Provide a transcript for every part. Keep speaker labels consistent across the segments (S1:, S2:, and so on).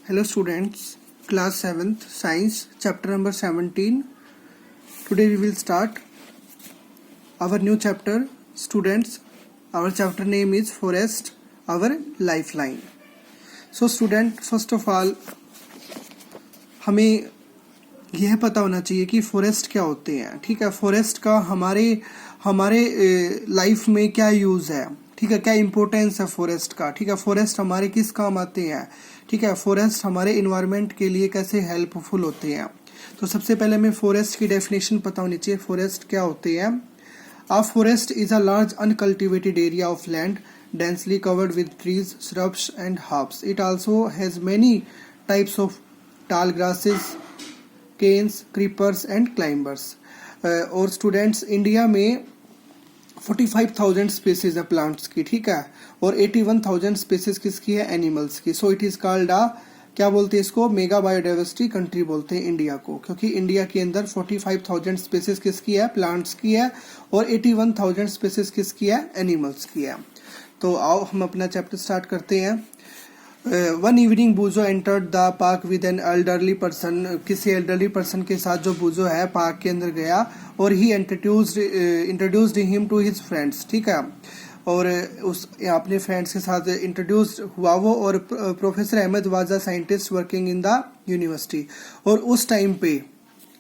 S1: Hello students, class 7th science chapter number 17. Today we will start our new chapter. Students, our chapter name is Forest, our lifeline. So student, first of all हमें यह पता होना चाहिए कि forest क्या होते हैं. ठीक है, फॉरेस्ट का हमारे लाइफ में क्या यूज़ है. ठीक है, क्या इम्पोर्टेंस है फॉरेस्ट का. ठीक है, फॉरेस्ट हमारे किस काम आते हैं. ठीक है, फॉरेस्ट हमारे इन्वायरमेंट के लिए कैसे हेल्पफुल होते हैं. तो सबसे पहले हमें फॉरेस्ट की डेफिनेशन पता होनी चाहिए. फॉरेस्ट क्या होते हैं. A forest is a large uncultivated area of land densely covered with trees, shrubs and herbs. It also has many types of tall grasses, canes, creepers and climbers. और students, India में 45,000 species है plants की. ठीक है, और 81,000 species किसकी है, animals की. सो इट इज कॉल्ड क्या बोलते हैं इसको, मेगा बायोडाइवर्सिटी कंट्री बोलते हैं इंडिया को, क्योंकि इंडिया के अंदर 45,000 स्पीसीज किसकी है, प्लांट्स की है, और 81,000 स्पीसीज किसकी है, एनिमल्स की है. तो आओ हम अपना चैप्टर स्टार्ट करते हैं. One evening बूजो entered the park with an elderly person. किसी एल्डरली पर्सन के साथ जो बूजो है पार्क के अंदर गया और ही introduced him to his friends. ठीक है, और उस अपने फ्रेंड्स के साथ इंट्रोड्यूस हुआ वो. और professor Ahmad was a scientist working in the university. और उस टाइम पे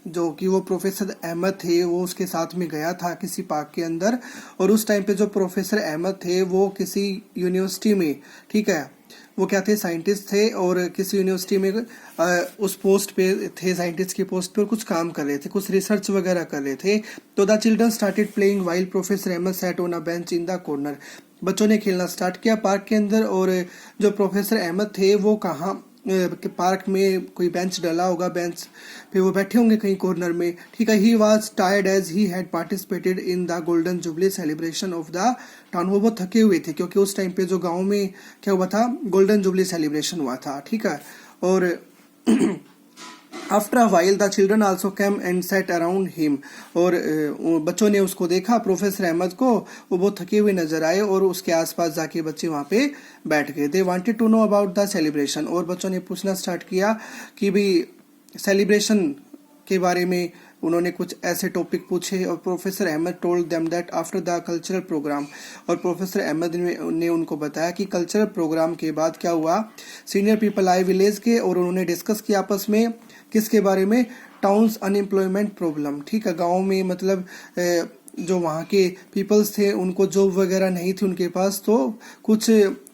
S1: जो कि वो प्रोफेसर अहमद थे वो उसके साथ में गया था किसी पार्क के अंदर. और उस टाइम पे जो प्रोफेसर अहमद थे वो किसी यूनिवर्सिटी में, ठीक है, वो क्या थे, साइंटिस्ट थे, और किसी यूनिवर्सिटी में उस पोस्ट पे थे, साइंटिस्ट की पोस्ट पे, और कुछ काम कर रहे थे, कुछ रिसर्च वगैरह कर रहे थे. तो the children started playing while professor Ahmad sat on a bench in the corner. बच्चों ने खेलना स्टार्ट किया पार्क के अंदर. और जो प्रोफेसर अहमद थे वो कहाँ, पार्क में कोई बेंच डला होगा, बेंच पे वो बैठे होंगे कहीं कॉर्नर में. ठीक है, he was tired as he had participated in the golden jubilee celebration of the town. वो बहुत थके हुए थे क्योंकि उस टाइम पे जो गांव में क्या हुआ था, गोल्डन जुबली सेलिब्रेशन हुआ था. ठीक है, और after a while the children also came and set around him. और बच्चों ने उसको देखा, प्रोफेसर अहमद को, वो बहुत थके हुए नजर आए और उसके आसपास जाके बच्चे वहाँ पे बैठ गए. They wanted to know about the celebration. और बच्चों ने पूछना स्टार्ट किया कि भाई सेलिब्रेशन के बारे में. उन्होंने कुछ ऐसे टॉपिक पूछे. और professor Ahmad told them that after the cultural programme. और प्रोफेसर अहमद ने उनको बताया कि कल्चरल प्रोग्राम के बाद क्या हुआ, सीनियर पीपल आए विलेज के, और उन्होंने डिस्कस किया आपस में किसके बारे में, टाउन्स अनएम्प्लॉयमेंट प्रॉब्लम. ठीक है, गाँव में मतलब जो वहाँ के पीपल्स थे उनको जॉब वगैरह नहीं थी उनके पास, तो कुछ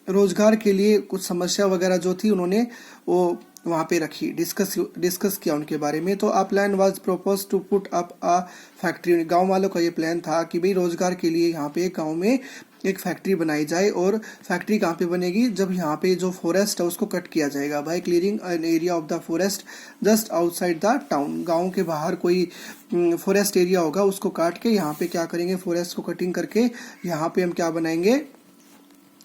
S1: रोजगार के लिए कुछ समस्या वगैरह जो थी उन्होंने वो वहाँ पे रखी, डिस्कस किया उनके बारे में. तो a plan was propose to put up a factory. गांव वालों का ये प्लान था कि भाई रोजगार के लिए यहाँ पे गांव में एक फैक्ट्री बनाई जाए. और फैक्ट्री कहाँ पे बनेगी, जब यहाँ पे जो फॉरेस्ट है उसको कट किया जाएगा by clearing an area of the forest just outside the town. गाँव के बाहर कोई फॉरेस्ट एरिया होगा उसको काट के यहाँ पे क्या करेंगे, फॉरेस्ट को कटिंग करके यहाँ पे हम क्या बनाएंगे,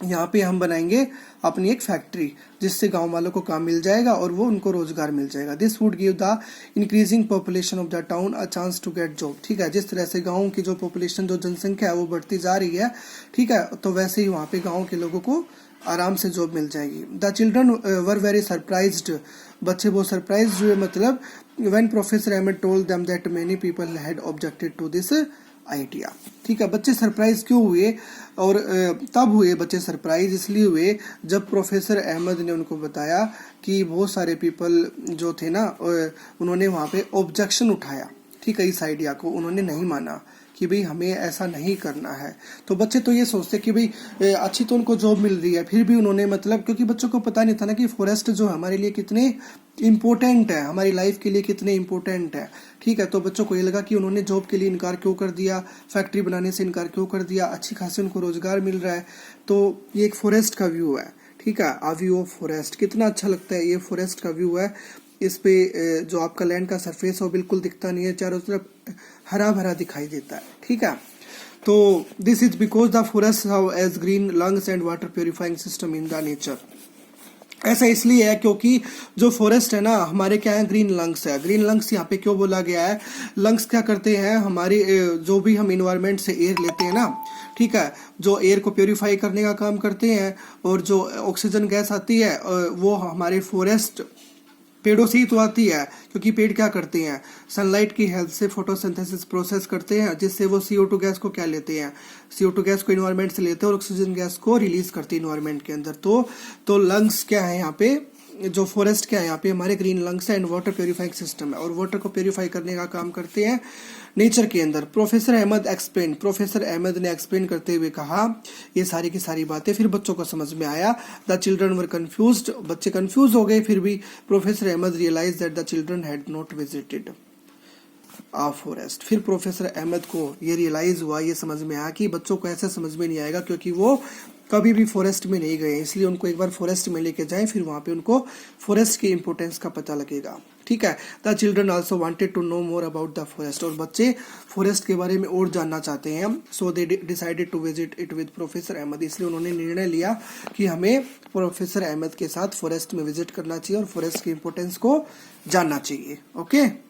S1: यहाँ पे हम बनाएंगे अपनी एक फैक्ट्री, जिससे गांव वालों को काम मिल जाएगा और वो उनको रोजगार मिल जाएगा. This would give the increasing population of the town a chance to get job. ठीक है, जिस तरह से गांव की जो पॉपुलेशन, जो जनसंख्या है वो बढ़ती जा रही है, ठीक है, तो वैसे ही वहाँ पे गाँव के लोगों को आराम से जॉब मिल जाएगी. The children were very surprised. बच्चे बहुत सरप्राइज हुए, मतलब when professor Ahmad told them that many people had objected to this idea. ठीक है, बच्चे सरप्राइज क्यों हुए, और तब हुए बच्चे सरप्राइज इसलिए हुए जब प्रोफेसर अहमद ने उनको बताया कि बहुत सारे पीपल जो थे ना, उन्होंने वहाँ पे ऑब्जेक्शन उठाया. ठीक है, इस आइडिया को उन्होंने नहीं माना कि भाई हमें ऐसा नहीं करना है. तो बच्चे तो ये सोचते कि भाई अच्छी तो उनको जॉब मिल रही है, फिर भी उन्होंने मतलब, क्योंकि बच्चों को पता नहीं था ना कि फॉरेस्ट जो हमारे लिए कितने इम्पोर्टेंट है, हमारी लाइफ के लिए कितने इम्पोर्टेंट है. ठीक है, तो बच्चों को ये लगा कि उन्होंने जॉब के लिए इनकार क्यों कर दिया, फैक्ट्री बनाने से इनकार क्यों कर दिया, अच्छी खासी उनको रोजगार मिल रहा है. तो ये एक फॉरेस्ट का व्यू है. ठीक है, आ व्यू ऑफ फॉरेस्ट कितना अच्छा लगता है, ये फॉरेस्ट का व्यू है. इस पे जो आपका लैंड का सरफेस है वो बिल्कुल दिखता नहीं है, चारों तरफ हरा भरा दिखाई देता है. ठीक है, तो this is because the forest have as green lungs and water purifying system in the nature. ऐसा इसलिए है क्योंकि जो फॉरेस्ट है ना हमारे क्या है, ग्रीन लंग्स है। ग्रीन लंग्स यहाँ पे क्यों बोला गया है? लंग्स क्या करते हैं, हमारी जो भी हम इन्वायरमेंट से एयर लेते हैं ना, ठीक है, जो एयर को प्योरीफाई करने का काम करते हैं, और जो ऑक्सीजन गैस आती है वो हमारे फॉरेस्ट पेड़ों से ही तो आती है, क्योंकि पेड़ क्या करते हैं, सनलाइट की हेल्प से फोटोसिंथेसिस प्रोसेस करते हैं, जिससे वो CO2 गैस को क्या लेते हैं, CO2 गैस को इन्वायरमेंट से लेते हैं और ऑक्सीजन गैस को रिलीज करते हैं इन्वायरमेंट के अंदर। तो लंग्स क्या है यहाँ पे, जो फॉरेस्ट क्या है यहाँ पे, हमारे ग्रीन लंग्स है एंड वाटर प्योरीफाइंग सिस्टम है, और वाटर को प्योरीफाई करने का काम करते हैं नेचर के अंदर। प्रोफेसर अहमद ने एक्सप्लेन करते हुए कहा ये सारी की सारी बातें, फिर बच्चों को समझ में आया। द चिल्ड्रन वर कंफ्यूज्ड, बच्चे कंफ्यूज हो गए, फिर भी professor Ahmad realise that the children had not visited a forest. फिर प्रोफेसर अहमद को ये रियलाइज हुआ, ये समझ में आया कि बच्चों को ऐसे समझ में नहीं आएगा क्योंकि वो कभी भी फॉरेस्ट में नहीं गए, इसलिए उनको एक बार फॉरेस्ट में लेके जाएं, फिर वहां पे उनको फॉरेस्ट की इंपॉर्टेंस का पता लगेगा। ठीक है, the children also wanted to know more about the forest, और बच्चे फॉरेस्ट के बारे में और जानना चाहते हैं। So they decided to visit it with professor Ahmad, इसलिए उन्होंने निर्णय लिया कि हमें प्रोफेसर अहमद के साथ फॉरेस्ट में विजिट करना चाहिए और फॉरेस्ट की इंपॉर्टेंस को जानना चाहिए। ओके।